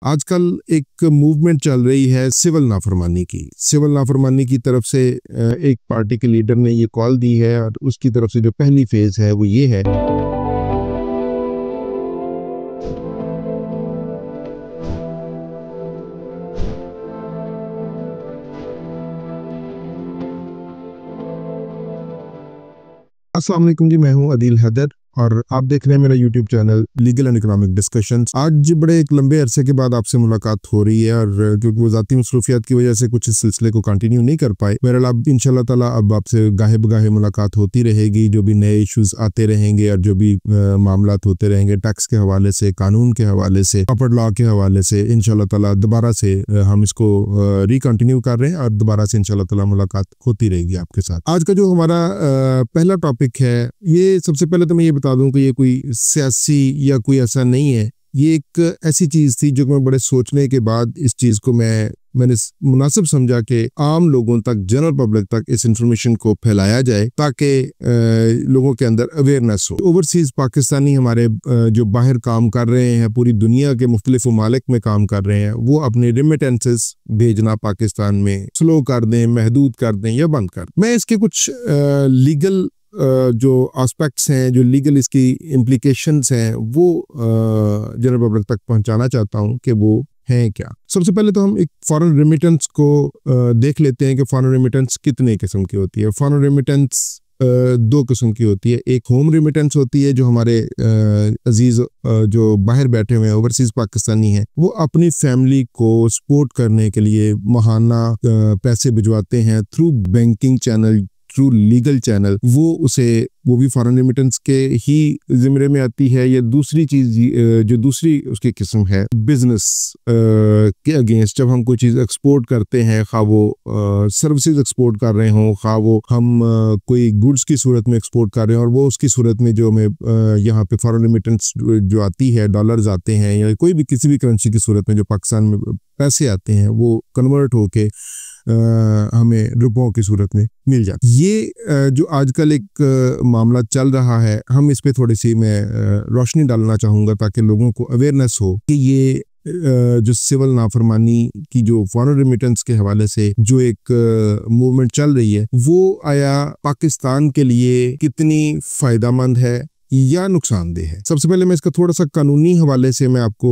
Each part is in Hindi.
आजकल एक मूवमेंट चल रही है सिविल नाफरमानी की। सिविल नाफरमानी की तरफ से एक पार्टी के लीडर ने ये कॉल दी है और उसकी तरफ से जो पहली फेज है वो ये है। अस्सलाम वालेकुम जी, मैं हूं अदील हैदर और आप देख रहे हैं मेरा YouTube channel legal and economic discussions. आज बड़े एक लंबे अरसे के बाद आपसे मुलाकात हो रही है और क्योंकि वो ज़ाती मसरूफियात की वजह से कुछ इस सिलसिले को कंटिन्यू नहीं कर पाए। बहरहाल अब इंशाल्लाह ताला अब आपसे गाहे बगाहे मुलाकात होती रहेगी। जो भी नए इश्यूज आते रहेंगे और जो भी मामलात होते रहेंगे टैक्स के हवाले से, कानून के हवाले से, प्रॉपर्टी लॉ के हवाले से, इंशाल्लाह ताला दोबारा से हम इसको रिकंटिन्यू कर रहे हैं और दोबारा से इंशाल्लाह ताला मुलाकात होती रहेगी आपके साथ। आज का जो हमारा पहला टॉपिक है, ये सबसे पहले तो मैं ये बता दूं कि ये कोई सियासी या कोई ऐसा नहीं है। ये एक ऐसी चीज़ थी जो मैं बड़े सोचने के बाद इस चीज़ को मैंने मुनासिब समझा कि आम लोगों तक, जनरल पब्लिक तक इस इंफॉर्मेशन को फैलाया जाए ताकि लोगों के अंदर अवेयरनेस हो। ओवरसीज़ पाकिस्तानी हमारे जो बाहर काम कर रहे हैं, पूरी दुनिया के मुख्तलिफ ममालिक में काम कर रहे हैं, वो अपने रेमिटेंसेस भेजना पाकिस्तान में स्लो कर दें, महदूद कर दें या बंद कर दें। मैं इसके कुछ लीगल जो एस्पेक्ट्स हैं, जो लीगल इसकी इम्प्लीकेशंस हैं, वो जनरल पब्लिक तक पहुंचाना चाहता हूं कि वो हैं क्या। सबसे पहले तो हम एक फॉरेन रेमिटेंस को देख लेते हैं कि फॉरेन रेमिटेंस कितने किस्म की होती है। फॉरेन रेमिटेंस दो किस्म की होती है। एक होम रेमिटेंस होती है जो हमारे अजीज जो बाहर बैठे हुए हैं, ओवरसीज पाकिस्तानी हैं, वो अपनी फैमिली को सपोर्ट करने के लिए माहाना पैसे भिजवाते हैं through banking channel, through legal channel. वो भी फॉरेन रेमिटेंस के ही जिम्मे में आती है। या दूसरी चीज जो दूसरी उसकी किस्म है, बिजनेस के अगेंस्ट जब हम कोई चीज़ एक्सपोर्ट करते हैं, खा वो सर्विसेज एक्सपोर्ट कर रहे हों, खा वो हम कोई गुड्स की सूरत में एक्सपोर्ट कर रहे हैं, और वो उसकी सूरत में जो हमें यहाँ पे फॉरेन रेमिटेंस जो आती है, डॉलर्स आते हैं या कोई भी किसी भी करेंसी की सूरत में जो पाकिस्तान में पैसे आते हैं, वो कन्वर्ट होके हमें रुपयों की सूरत में मिल जाती। ये जो आजकल एक मामला चल रहा है, हम इस पे थोड़ी सी मैं रोशनी डालना चाहूँगा ताकि लोगों को अवेयरनेस हो कि ये जो सिविल नाफरमानी की जो फॉरेन रेमिटेंस के हवाले से जो एक मूवमेंट चल रही है, वो आया पाकिस्तान के लिए कितनी फ़ायदेमंद है या नुकसानदेह है। सबसे पहले मैं इसका थोड़ा सा कानूनी हवाले से मैं आपको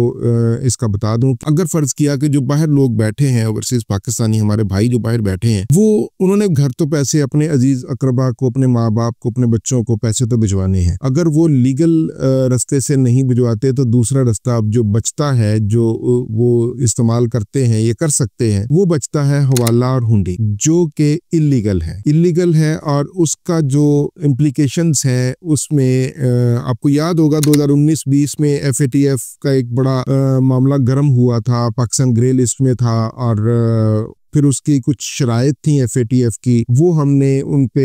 इसका बता दूं। अगर फर्ज किया कि जो बाहर लोग बैठे हैं, ओवरसीज पाकिस्तानी हमारे भाई जो बाहर बैठे हैं, वो उन्होंने घर तो पैसे अपने अजीज अकरबा को, अपने माँ बाप को, अपने बच्चों को पैसे तो भिजवाने हैं। अगर वो लीगल रास्ते से नहीं भिजवाते तो दूसरा रास्ता अब जो बचता है, जो वो इस्तेमाल करते हैं, ये कर सकते हैं, वो बचता है हवाला और हुंडी, जो कि इलीगल है। और उसका जो इम्प्लीकेशंस है उसमें आपको याद होगा 2019-20 में FATF का एक बड़ा मामला गर्म हुआ था, पाकिस्तान ग्रे लिस्ट में था, और फिर उसकी कुछ शराइत थी FATF की, वो हमने उन पे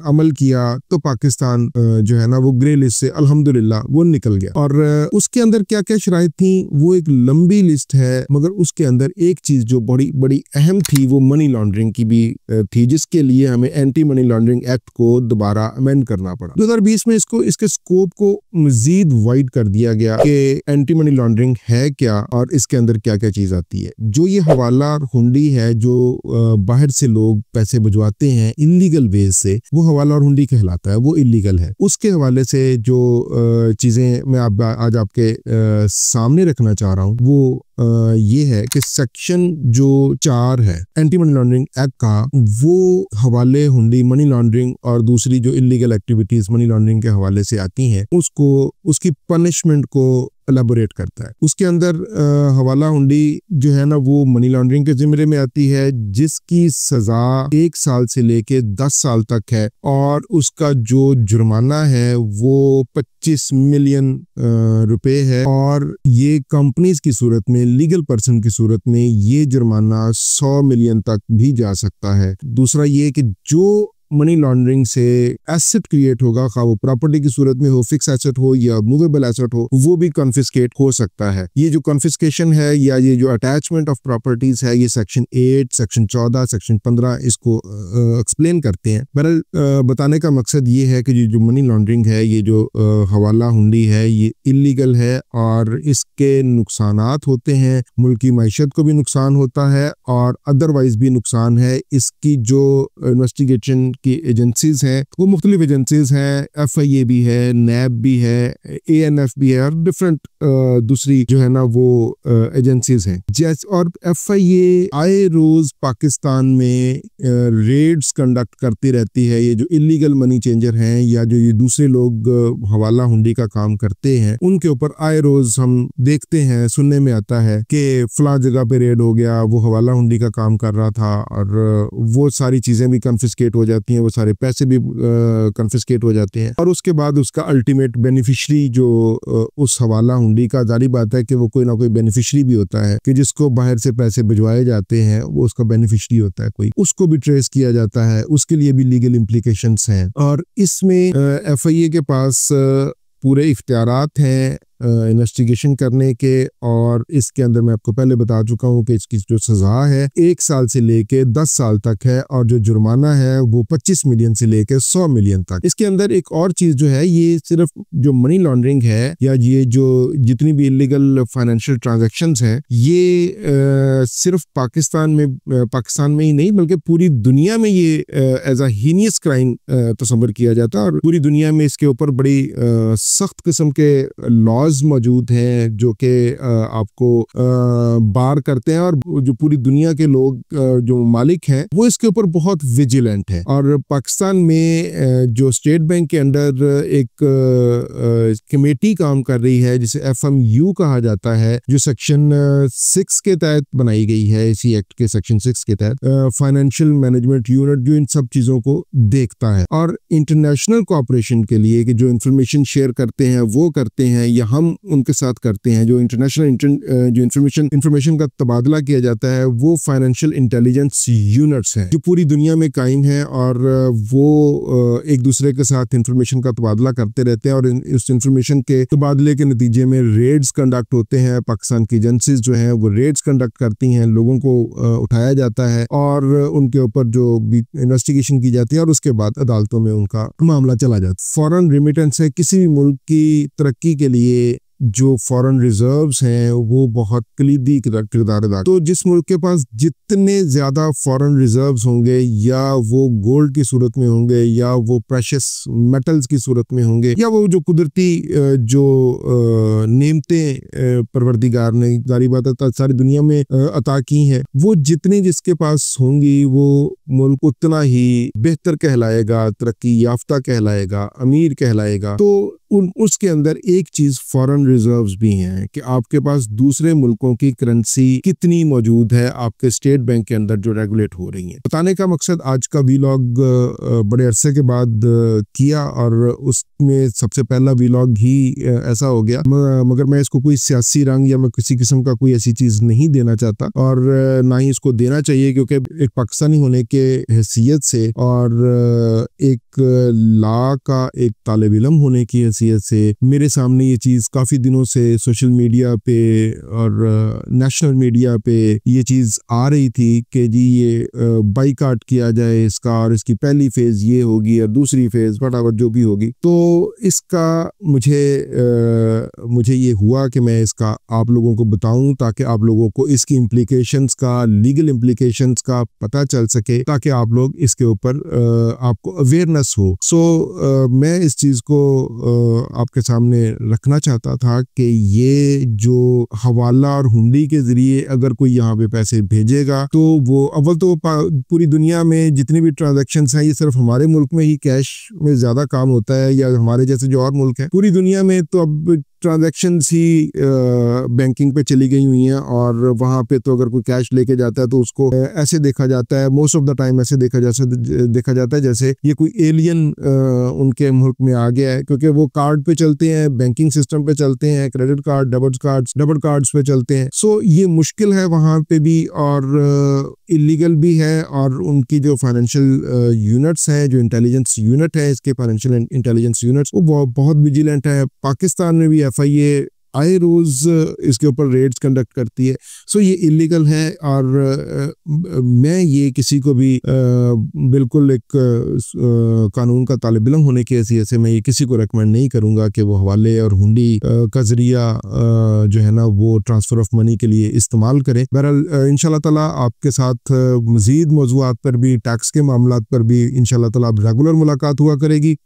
अमल किया तो पाकिस्तान जो है ना वो ग्रे लिस्ट से अल्हम्दुलिल्लाह वो निकल गया। और उसके अंदर क्या क्या शराइत थी वो एक लंबी लिस्ट है, मगर उसके अंदर एक चीज़ जो बड़ी बड़ी अहम थी वो मनी लॉन्ड्रिंग की भी थी, जिसके लिए हमें एंटी मनी लॉन्ड्रिंग एक्ट को दोबारा अमेंड करना पड़ा। 2020 में इसके स्कोप को मजीद वाइड कर दिया गया कि एंटी मनी लॉन्ड्रिंग है क्या और इसके अंदर क्या क्या चीज़ आती है। जो ये हवाला और हुंडी है, जो बाहर से लोग पैसे भिजवाते हैं इलीगल वेज से, वो हवाला और हुंडी कहलाता है, वो इलीगल है। उसके हवाले से जो चीज़ें मैं आज आपके सामने रखना चाह रहा हूँ वो ये है कि सेक्शन जो 4 है एंटी मनी लॉन्ड्रिंग एक्ट का, वो हवाले, हुंडी, मनी लॉन्ड्रिंग और दूसरी जो इलीगल एक्टिविटीज मनी लॉन्ड्रिंग के हवाले से आती हैं, उसकी पनिशमेंट को एलाबोरेट करता है। उसके अंदर हवाला हुंडी जो है ना वो मनी लॉन्ड्रिंग के जिम्मे में आती है, जिसकी सजा 1 साल से लेके 10 साल तक है, और उसका जो जुर्माना है वो 25 मिलियन रुपए है। और ये कंपनीज की सूरत में, लीगल पर्सन की सूरत में ये जुर्माना 100 मिलियन तक भी जा सकता है। दूसरा ये कि जो मनी लॉन्ड्रिंग से एसेट क्रिएट होगा, खा वो प्रॉपर्टी की सूरत में हो, फिक्स एसेट हो या मूवेबल एसेट हो, वो भी कॉन्फिस्केट हो सकता है। ये जो कॉन्फिस्केशन है या ये जो अटैचमेंट ऑफ प्रॉपर्टीज है, ये सेक्शन 8, सेक्शन 14, सेक्शन 15 इसको एक्सप्लेन करते हैं। बहरहाल बताने का मकसद ये है कि जो मनी लॉन्ड्रिंग है, ये जो हवाला हुंडी है, ये इलीगल है और इसके नुकसानात होते हैं, मुल्क की मईशत को भी नुकसान होता है और अदरवाइज भी नुकसान है। इसकी जो इन्वेस्टिगेशन की एजेंसीज हैं वो मुख्तलिफ एजेंसीज हैं, FIA भी है, NAB भी है, ANF भी है और डिफरेंट दूसरी जो है ना वो एजेंसीज हैं। जैसे और FIA आए रोज पाकिस्तान में रेड्स कंडक्ट करती रहती है। ये जो इलीगल मनी चेंजर हैं या जो ये दूसरे लोग हवाला हुंडी का काम करते हैं, उनके ऊपर आए रोज हम देखते हैं, सुनने में आता है कि फला जगह पे रेड हो गया, वो हवाला हुंडी का काम कर रहा था और वो सारी चीजें भी कन्फिस्केट हो जाती हैं, वो सारे पैसे भी कन्फिस्केट हो जाते हैं और उसके बाद उसका अल्टीमेट बेनिफिशरी जो उस हवाला हुंडी का, जारी बात है कि वो कोई ना कोई बेनिफिशरी भी होता है कि जिसको बाहर से पैसे भिजवाए जाते हैं, वो उसका बेनिफिशरी होता है, कोई उसको भी ट्रेस किया जाता है, उसके लिए भी लीगल इम्प्लीकेशंस हैं। और इसमें FIA के पास पूरे इख्तियारात हैं इन्वेस्टिगेशन करने के और इसके अंदर मैं आपको पहले बता चुका हूँ कि इसकी जो सजा है 1 साल से लेके 10 साल तक है और जो जुर्माना है वो 25 मिलियन से लेके 100 मिलियन तक। इसके अंदर एक और चीज जो है, ये सिर्फ जो मनी लॉन्ड्रिंग है या ये जो जितनी भी इलीगल फाइनेंशियल ट्रांजैक्शंस हैं, ये सिर्फ पाकिस्तान में ही नहीं बल्कि पूरी दुनिया में ये एज अ हीनियस क्राइम तस्वर किया जाता है और पूरी दुनिया में इसके ऊपर बड़ी सख्त किस्म के लॉ मौजूद हैं जो कि आपको बार करते हैं और जो पूरी दुनिया के लोग जो मालिक हैं वो इसके ऊपर बहुत विजिलेंट है। और पाकिस्तान में जो स्टेट बैंक के अंडर एक कमेटी काम कर रही है जिसे FMU कहा जाता है, जो सेक्शन 6 के तहत बनाई गई है, इसी एक्ट के सेक्शन 6 के तहत फाइनेंशियल मैनेजमेंट यूनिट जो इन सब चीजों को देखता है और इंटरनेशनल कोऑपरेशन के लिए कि जो इंफॉर्मेशन शेयर करते हैं वो करते हैं या हम उनके साथ करते हैं, जो इंटरनेशनल जो इंफॉर्मेशन का तबादला किया जाता है, वो फाइनेंशियल इंटेलिजेंस यूनिट्स हैं जो पूरी दुनिया में कायम है और वो एक दूसरे के साथ इंफॉर्मेशन का तबादला करते रहते हैं और इस इंफॉर्मेशन के तबादले के नतीजे में रेड्स कंडक्ट होते हैं। पाकिस्तान की एजेंसीज जो हैं वो रेड्स कंडक्ट करती हैं, लोगों को उठाया जाता है और उनके ऊपर जो इन्वेस्टिगेशन की जाती है और उसके बाद अदालतों में उनका मामला चला जाता है। फॉरेन रेमिटेंस है किसी भी मुल्क की तरक्की के लिए जो फॉरेन रिजर्व्स हैं वो बहुत कलीदी किरदार अदा। तो जिस मुल्क के पास जितने ज्यादा फॉरेन रिजर्व्स होंगे, या वो गोल्ड की सूरत में होंगे या वो प्रेशियस मेटल्स की सूरत में होंगे या वो जो कुदरती जो नेमतें परवरदिगार ने, जारी बात है, सारी दुनिया में अता की हैं, वो जितनी जिसके पास होंगी वो मुल्क उतना ही बेहतर कहलाएगा, तरक्की याफ्ता कहलाएगा, अमीर कहलाएगा। तो उसके अंदर एक चीज फॉरेन रिजर्व्स भी हैं कि आपके पास दूसरे मुल्कों की करेंसी कितनी मौजूद है आपके स्टेट बैंक के अंदर जो रेगुलेट हो रही है। बताने का मकसद आज का वीलॉग बड़े अरसे के बाद किया और उसमें सबसे पहला वीलॉग ही ऐसा हो गया, मगर मैं इसको कोई सियासी रंग या मैं किसी किस्म का कोई ऐसी चीज नहीं देना चाहता और ना ही इसको देना चाहिए, क्योंकि एक पाकिस्तानी होने के हैसियत से और एक लॉ का एक तालिब इल्म होने की हैसियत से मेरे सामने ये चीज काफी दिनों से सोशल मीडिया पे और नेशनल मीडिया पे ये चीज आ रही थी कि जी ये बाइकाट किया जाए इसका और इसकी पहली फेज ये होगी और दूसरी फेज फटाफट जो भी होगी। तो इसका मुझे ये हुआ कि मैं इसका आप लोगों को बताऊं ताकि आप लोगों को इसकी इम्प्लीकेशंस का, लीगल इम्प्लीकेशंस का पता चल सके, ताकि आप लोग इसके ऊपर आपको अवेयरनेस हो। सो मैं इस चीज को आपके सामने रखना चाहता था कि ये जो हवाला और हुंडी के जरिए अगर कोई यहाँ पे पैसे भेजेगा तो वो अव्वल तो पूरी दुनिया में जितनी भी ट्रांजैक्शंस हैं, ये सिर्फ हमारे मुल्क में ही कैश में ज्यादा काम होता है या हमारे जैसे जो और मुल्क हैं, पूरी दुनिया में तो अब ट्रांजैक्शंस ही बैंकिंग पे चली गई हुई हैं, और वहाँ पे तो अगर कोई कैश लेके जाता है तो उसको ऐसे देखा जाता है, मोस्ट ऑफ द टाइम ऐसे देखा जाता है जैसे ये कोई एलियन उनके मुल्क में आ गया है, क्योंकि वो कार्ड पे चलते हैं, बैंकिंग सिस्टम पे चलते हैं, क्रेडिट कार्ड, डेबिट कार्ड्स पे चलते हैं। सो ये मुश्किल है वहाँ पे भी, और इलीगल भी है, और उनकी जो फाइनेंशियल यूनिट्स हैं, जो इंटेलिजेंस यूनिट है इसके, फाइनेंशियल इंटेलिजेंस यूनिट्स, वो बहुत विजिलेंट है। पाकिस्तान में भी FIA आए रोज इसके ऊपर रेड्स कंडक्ट करती है। सो ये इलीगल है, और मैं ये किसी को भी बिल्कुल एक कानून का तालिब इल्म होने की हैसियत से मैं ये किसी को रेकमेंड नहीं करूँगा कि वो हवाले और हुंडी का ज़रिया जो है ना वो ट्रांसफ़र ऑफ मनी के लिए इस्तेमाल करें। बहरहाल इंशाल्लाह ताला आपके साथ मज़ीद मौज़ूआत पर भी, टैक्स के मामलात पर भी इंशाल्लाह ताला अब रेगुलर मुलाकात हुआ करेगी।